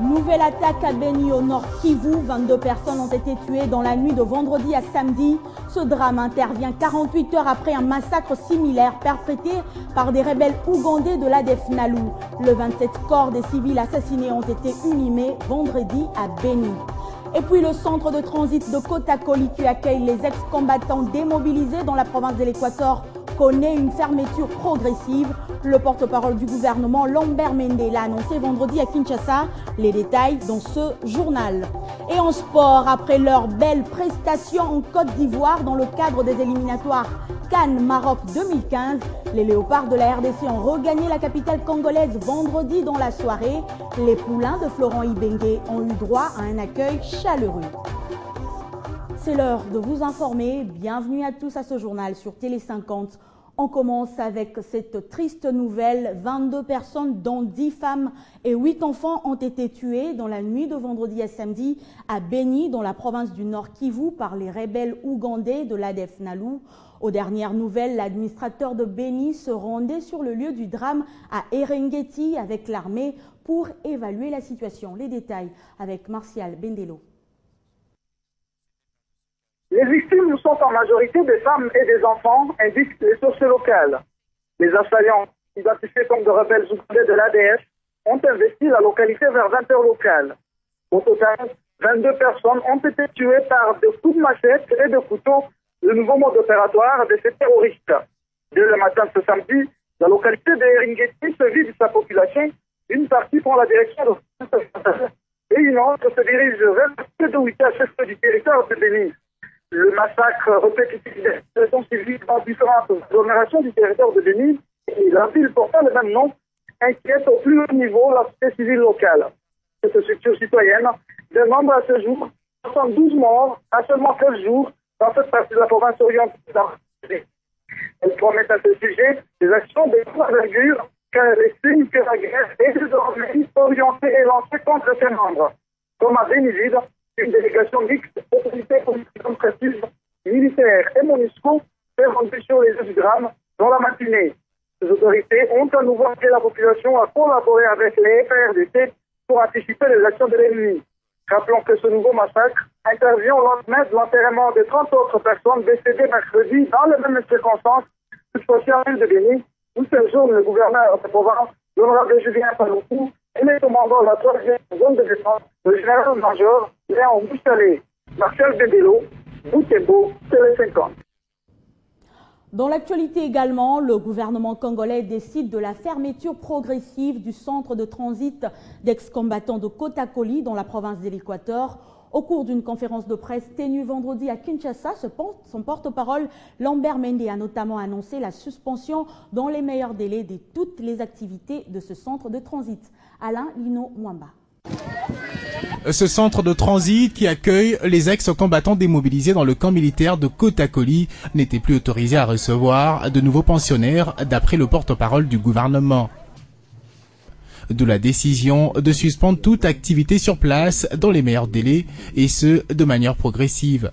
Nouvelle attaque à Beni au nord Kivu. 22 personnes ont été tuées dans la nuit de vendredi à samedi. Ce drame intervient 48 heures après un massacre similaire perpétré par des rebelles ougandais de l'ADF NALU. Le 27 corps des civils assassinés ont été inhumés vendredi à Beni. Et puis le centre de transit de Kotakoli qui accueille les ex-combattants démobilisés dans la province de l'Équateur connaît une fermeture progressive. Le porte-parole du gouvernement, Lambert Mende, l'a annoncé vendredi à Kinshasa. Les détails dans ce journal. Et en sport, après leur belle prestation en Côte d'Ivoire dans le cadre des éliminatoires Cannes Maroc 2015, les léopards de la RDC ont regagné la capitale congolaise vendredi dans la soirée. Les poulains de Florent Ibenge ont eu droit à un accueil chaleureux. C'est l'heure de vous informer. Bienvenue à tous à ce journal sur Télé 50. On commence avec cette triste nouvelle. 22 personnes, dont 10 femmes et 8 enfants, ont été tués dans la nuit de vendredi à samedi à Beni, dans la province du Nord Kivu, par les rebelles ougandais de l'ADF NALU. Aux dernières nouvelles, l'administrateur de Beni se rendait sur le lieu du drame à Eringeti avec l'armée pour évaluer la situation. Les détails avec Martial Bendelo. Les victimes sont en majorité des femmes et des enfants, indiquent les sources locales. Les assaillants, identifiés comme de rebelles ougandais de l'ADF, ont investi la localité vers 20 heures locales. Au total, 22 personnes ont été tuées par de coups de machette et de couteaux, le nouveau mode opératoire de ces terroristes. Dès le matin de ce samedi, la localité de Eringeti se vide de sa population. Une partie prend la direction de et une autre se dirige vers le Douita, chef du territoire de Beni. Le massacre répétitif des populations civiles dans différentes agglomérations du territoire de Beni et la ville portant le même nom inquiète au plus haut niveau la société civile locale. Cette structure citoyenne demande à ce jour 72 morts à seulement 15 jours dans cette partie de la province orientale. Elle promet à ce sujet des actions de grande envergure qu'elle estime que la guerre est désormais orientée et lancée contre ses membres. Comme à Bénivide, une délégation mixte, autorités politiques précises, militaires et municipaux, s'est rendue sur les lieux du drame dans la matinée. Les autorités ont à nouveau appelé la population à collaborer avec les FARDC pour anticiper les actions de l'ennemi. Rappelons que ce nouveau massacre intervient au lendemain de l'enterrement de 30 autres personnes décédées mercredi dans les mêmes circonstances, cette fois-ci en ville de Béni, où ce jour le gouverneur de province, l'honorable Julien Paloukou, et les commandants de la 3e zone de défense, le général-major Léon Boussalé, Martial Bendelo, Boutembo, Télé 50. Dans l'actualité également, le gouvernement congolais décide de la fermeture progressive du centre de transit d'ex-combattants de Kotakoli dans la province de l'Équateur. Au cours d'une conférence de presse tenue vendredi à Kinshasa, son porte-parole Lambert Mende a notamment annoncé la suspension dans les meilleurs délais de toutes les activités de ce centre de transit. Alain Lino Mwamba. Ce centre de transit qui accueille les ex-combattants démobilisés dans le camp militaire de Kotakoli n'était plus autorisé à recevoir de nouveaux pensionnaires d'après le porte-parole du gouvernement. D'où la décision de suspendre toute activité sur place dans les meilleurs délais et ce, de manière progressive.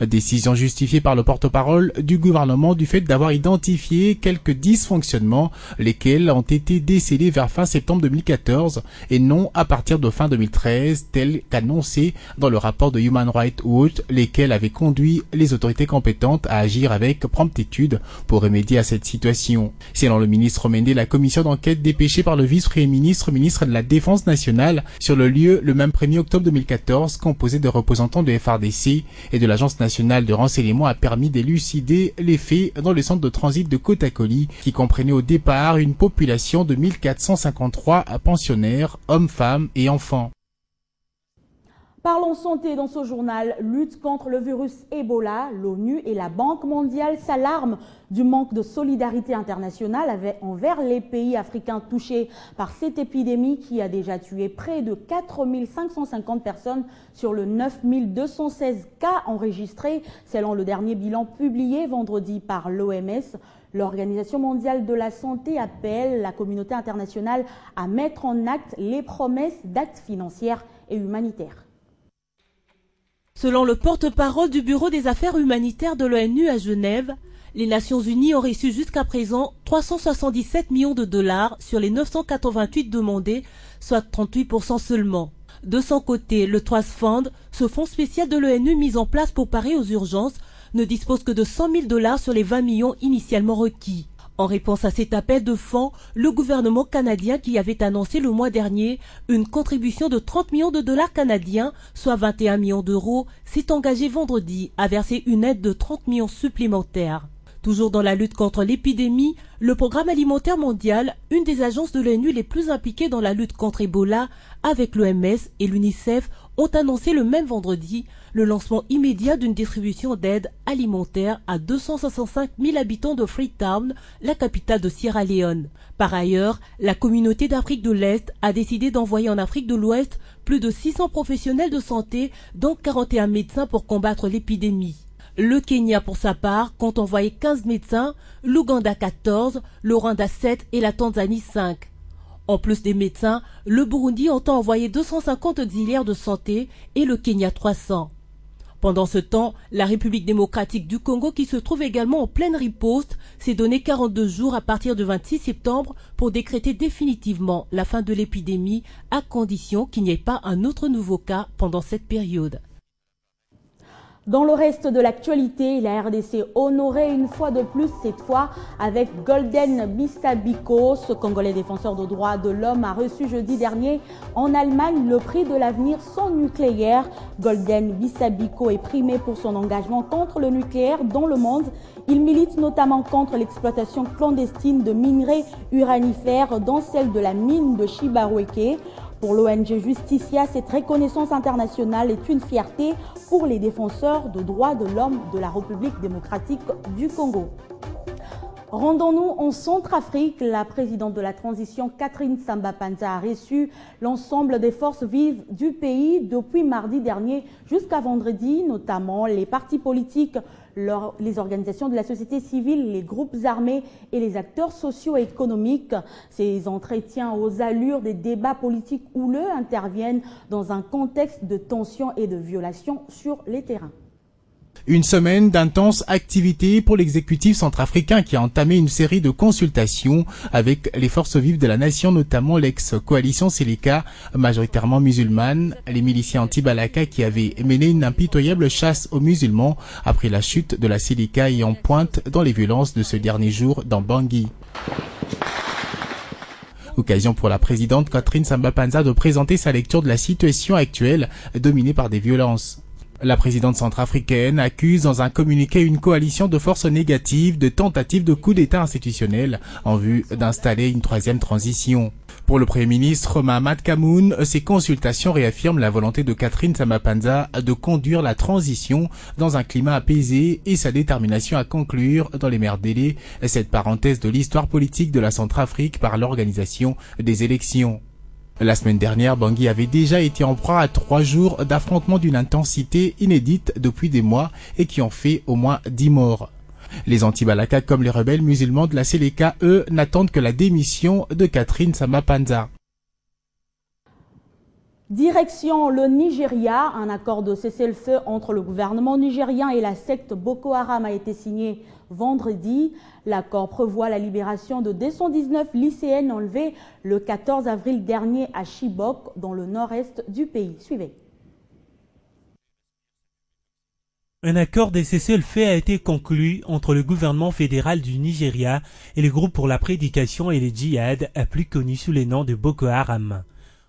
Décision justifiée par le porte-parole du gouvernement du fait d'avoir identifié quelques dysfonctionnements, lesquels ont été décelés vers fin septembre 2014 et non à partir de fin 2013, tel qu'annoncé dans le rapport de Human Rights Watch, lesquels avaient conduit les autorités compétentes à agir avec promptitude pour remédier à cette situation. Selon le ministre Mende, la commission d'enquête dépêchée par le vice-premier ministre, ministre de la Défense nationale, sur le lieu le même 1er octobre 2014, composé de représentants de FARDC et de l'agence national de renseignement a permis d'élucider les faits dans le centre de transit de Kotakoli qui comprenait au départ une population de 1453 pensionnaires, hommes, femmes et enfants. Parlons santé dans ce journal. Lutte contre le virus Ebola. L'ONU et la Banque mondiale s'alarment du manque de solidarité internationale envers les pays africains touchés par cette épidémie qui a déjà tué près de 4 550 personnes sur le 9 216 cas enregistrés, selon le dernier bilan publié vendredi par l'OMS. L'Organisation mondiale de la santé appelle la communauté internationale à mettre en acte les promesses d'actes financiers et humanitaires. Selon le porte-parole du Bureau des affaires humanitaires de l'ONU à Genève, Les Nations Unies ont reçu jusqu'à présent 377 millions de dollars sur les 988 demandés, soit 38% seulement. De son côté, le Trust Fund, ce fonds spécial de l'ONU mis en place pour parer aux urgences, ne dispose que de 100 000 dollars sur les 20 millions initialement requis. En réponse à cet appel de fonds, le gouvernement canadien qui avait annoncé le mois dernier une contribution de 30 millions de dollars canadiens, soit 21 millions d'euros, s'est engagé vendredi à verser une aide de 30 millions supplémentaires. Toujours dans la lutte contre l'épidémie, le Programme alimentaire mondial, une des agences de l'ONU les plus impliquées dans la lutte contre Ebola, avec l'OMS et l'UNICEF, ont annoncé le même vendredi le lancement immédiat d'une distribution d'aide alimentaire à 265 000 habitants de Freetown, la capitale de Sierra Leone. Par ailleurs, la communauté d'Afrique de l'Est a décidé d'envoyer en Afrique de l'Ouest plus de 600 professionnels de santé, dont 41 médecins pour combattre l'épidémie. Le Kenya, pour sa part, compte envoyer 15 médecins, l'Ouganda 14, le Rwanda 7 et la Tanzanie 5. En plus des médecins, le Burundi entend envoyer 250 auxiliaires de santé et le Kenya 300. Pendant ce temps, la République démocratique du Congo, qui se trouve également en pleine riposte, s'est donné 42 jours à partir du 26 septembre pour décréter définitivement la fin de l'épidémie, à condition qu'il n'y ait pas un autre nouveau cas pendant cette période. Dans le reste de l'actualité, la RDC honorée une fois de plus, cette fois avec Golden Bissabiko. Ce Congolais défenseur de droits de l'homme a reçu jeudi dernier en Allemagne le prix de l'avenir sans nucléaire. Golden Bissabiko est primé pour son engagement contre le nucléaire dans le monde. Il milite notamment contre l'exploitation clandestine de minerais uranifères, dont celle de la mine de Chibaroueke. Pour l'ONG Justicia, cette reconnaissance internationale est une fierté pour les défenseurs de droits de l'homme de la République démocratique du Congo. Rendons-nous en Centrafrique. La présidente de la transition, Catherine Samba-Panza, a reçu l'ensemble des forces vives du pays depuis mardi dernier jusqu'à vendredi, notamment les partis politiques, les organisations de la société civile, les groupes armés et les acteurs socio-économiques. Ces entretiens aux allures des débats politiques houleux interviennent dans un contexte de tension et de violation sur les terrains. Une semaine d'intenses activités pour l'exécutif centrafricain qui a entamé une série de consultations avec les forces vives de la nation, notamment l'ex-coalition Seleka, majoritairement musulmane, les miliciens anti-Balaka qui avaient mené une impitoyable chasse aux musulmans après la chute de la Seleka et en pointe dans les violences de ce dernier jour dans Bangui. Occasion pour la présidente Catherine Samba-Panza de présenter sa lecture de la situation actuelle dominée par des violences. La présidente centrafricaine accuse dans un communiqué une coalition de forces négatives de tentatives de coup d'État institutionnel en vue d'installer une troisième transition. Pour le Premier ministre Mahamat Kamoun, ces consultations réaffirment la volonté de Catherine Samba-Panza de conduire la transition dans un climat apaisé et sa détermination à conclure dans les meilleurs délais cette parenthèse de l'histoire politique de la Centrafrique par l'organisation des élections. La semaine dernière, Bangui avait déjà été en proie à 3 jours d'affrontements d'une intensité inédite depuis des mois et qui ont fait au moins 10 morts. Les anti-Balaka comme les rebelles musulmans de la Seleka, eux, n'attendent que la démission de Catherine Samba-Panza. Direction le Nigeria, un accord de cessez-le-feu entre le gouvernement nigérien et la secte Boko Haram a été signé vendredi. L'accord prévoit la libération de 219 lycéennes enlevées le 14 avril dernier à Chibok, dans le nord-est du pays. Suivez. Un accord de cessez-le-feu a été conclu entre le gouvernement fédéral du Nigeria et le groupe pour la prédication et le djihad, plus connu sous le nom de Boko Haram.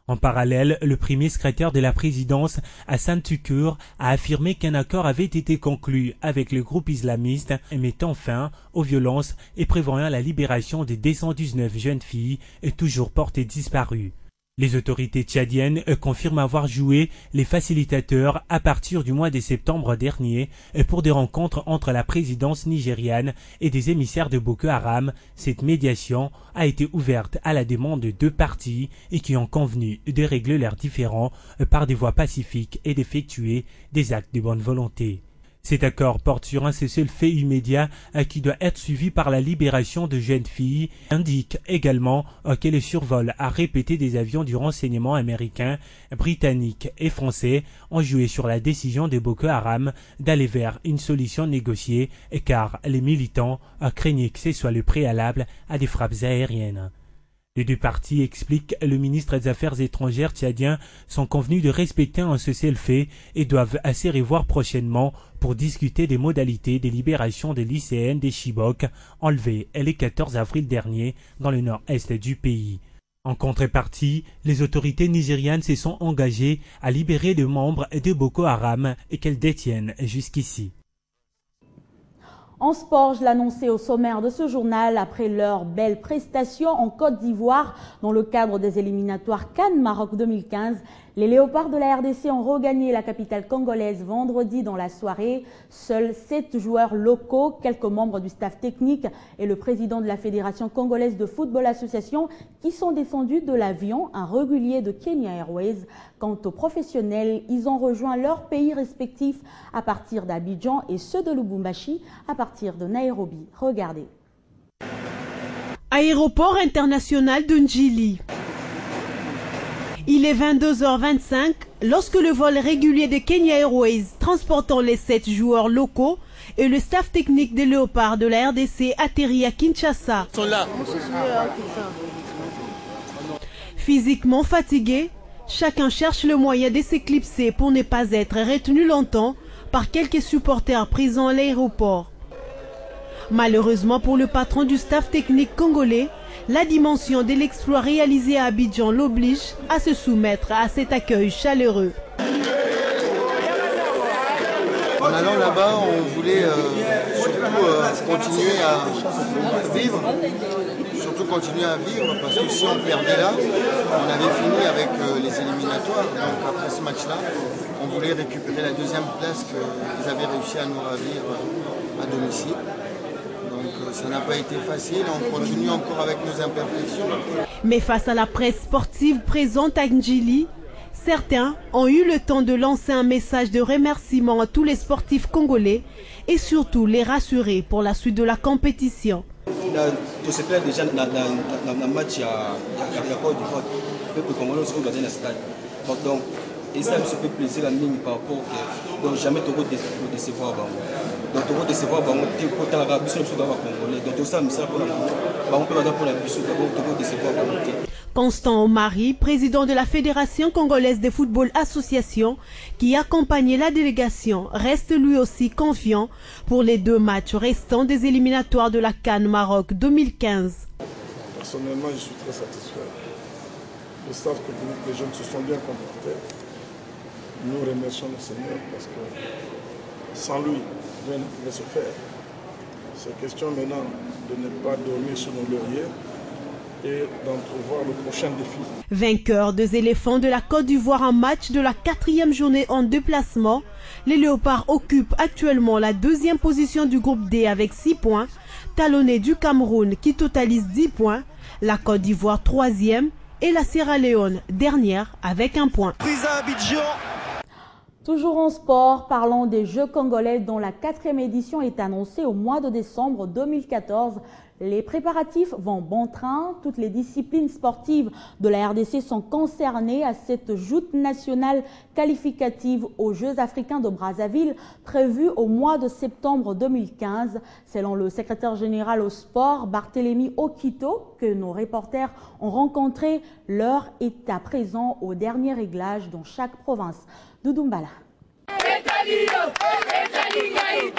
En parallèle, le premier secrétaire de la présidence, Hassan Tukur, a affirmé qu'un accord avait été conclu avec le groupe islamiste mettant fin aux violences et prévoyant la libération des 219 jeunes filles toujours portées disparues. Les autorités tchadiennes confirment avoir joué les facilitateurs à partir du mois de septembre dernier pour des rencontres entre la présidence nigériane et des émissaires de Boko Haram. Cette médiation a été ouverte à la demande de 2 parties et qui ont convenu de régler leurs différends par des voies pacifiques et d'effectuer des actes de bonne volonté. Cet accord porte sur un cessez-le-feu immédiat qui doit être suivi par la libération de jeunes filles, indique également que les survols à répéter des avions du renseignement américain, britannique et français ont joué sur la décision de Boko Haram d'aller vers une solution négociée car les militants craignaient que ce soit le préalable à des frappes aériennes. Les deux parties, explique le ministre des Affaires étrangères tchadien, sont convenus de respecter un cessez-le-feu et doivent se revoir prochainement pour discuter des modalités de libération des lycéennes des Chibok enlevées le 14 avril dernier dans le nord-est du pays. En contrepartie, les autorités nigérianes se sont engagées à libérer les membres de Boko Haram et qu'elles détiennent jusqu'ici. En sport, je l'annonçais au sommaire de ce journal, après leur belle prestation en Côte d'Ivoire dans le cadre des éliminatoires CAN Maroc 2015, les Léopards de la RDC ont regagné la capitale congolaise vendredi dans la soirée. Seuls 7 joueurs locaux, quelques membres du staff technique et le président de la Fédération congolaise de football association qui sont descendus de l'avion, un régulier de Kenya Airways. Quant aux professionnels, ils ont rejoint leurs pays respectifs à partir d'Abidjan et ceux de Lubumbashi à partir de Nairobi. Regardez. Aéroport international de Njili. Il est 22h25 lorsque le vol régulier de Kenya Airways transportant les 7 joueurs locaux et le staff technique des Léopards de la RDC atterrit à Kinshasa. Physiquement fatigués, chacun cherche le moyen de s'éclipser pour ne pas être retenu longtemps par quelques supporters présents à l'aéroport. Malheureusement pour le patron du staff technique congolais, la dimension de l'exploit réalisé à Abidjan l'oblige à se soumettre à cet accueil chaleureux. En allant là-bas, on voulait surtout continuer à vivre. Parce que si on perdait là, on avait fini avec les éliminatoires. Donc après ce match-là, on voulait récupérer la deuxième place qu'ils avaient réussi à nous ravir à domicile. Ça n'a pas été facile, on continue encore avec nos imperfections. Mais face à la presse sportive présente à Njili, certains ont eu le temps de lancer un message de remerciement à tous les sportifs congolais et surtout les rassurer pour la suite de la compétition. Tout se fait déjà dans le match à Côte d'Ivoire, le peuple congolais aussi dans le stade. Donc, et ça me fait plaisir à nous par rapport que donc jamais tu vas décevoir. Donc tu vas décevoir, tu peux la rabusser sur le Congolais. Donc tout ça me sert pour la décevoir. Constant Omari, président de la Fédération congolaise de football association, qui accompagnait la délégation, reste lui aussi confiant pour les 2 matchs restants des éliminatoires de la CAN Maroc 2015. Personnellement, je suis très satisfait. Le staff technique, les jeunes se sont bien comportés. Nous remercions le Seigneur parce que sans lui, rien ne pouvait se faire. C'est question maintenant de ne pas dormir sur nos lauriers et d'entrevoir le prochain défi. Vainqueurs des éléphants de la Côte d'Ivoire en match de la 4e journée en déplacement, les Léopards occupent actuellement la 2e position du groupe D avec 6 points, talonnés du Cameroun qui totalise 10 points, la Côte d'Ivoire 3e et la Sierra Leone dernière avec 1 point. Toujours en sport, parlons des Jeux congolais dont la 4e édition est annoncée au mois de décembre 2014. Les préparatifs vont bon train. Toutes les disciplines sportives de la RDC sont concernées à cette joute nationale qualificative aux Jeux africains de Brazzaville prévue au mois de septembre 2015. Selon le secrétaire général au sport, Barthélémy Okito, que nos reporters ont rencontré, l'heure est à présent au dernier réglage dans chaque province. Doudoumbala.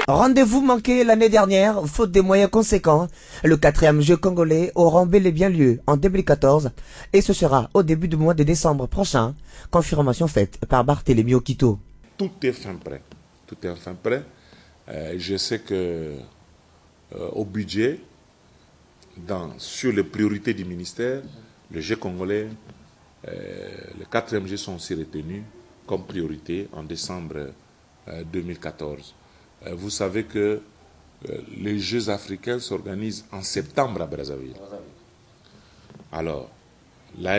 Rendez-vous manqué l'année dernière, faute des moyens conséquents. Le 4e jeu congolais aura bel et bien lieu en 2014 et ce sera au début du mois de décembre prochain. Confirmation faite par Barthélémy Okito. Tout est fin prêt. Tout est fin prêt. Je sais que au budget, sur les priorités du ministère, le jeu congolais, le 4e jeu sont aussi retenus comme priorité en décembre 2014. Vous savez que les Jeux africains s'organisent en septembre à Brazzaville. Alors, là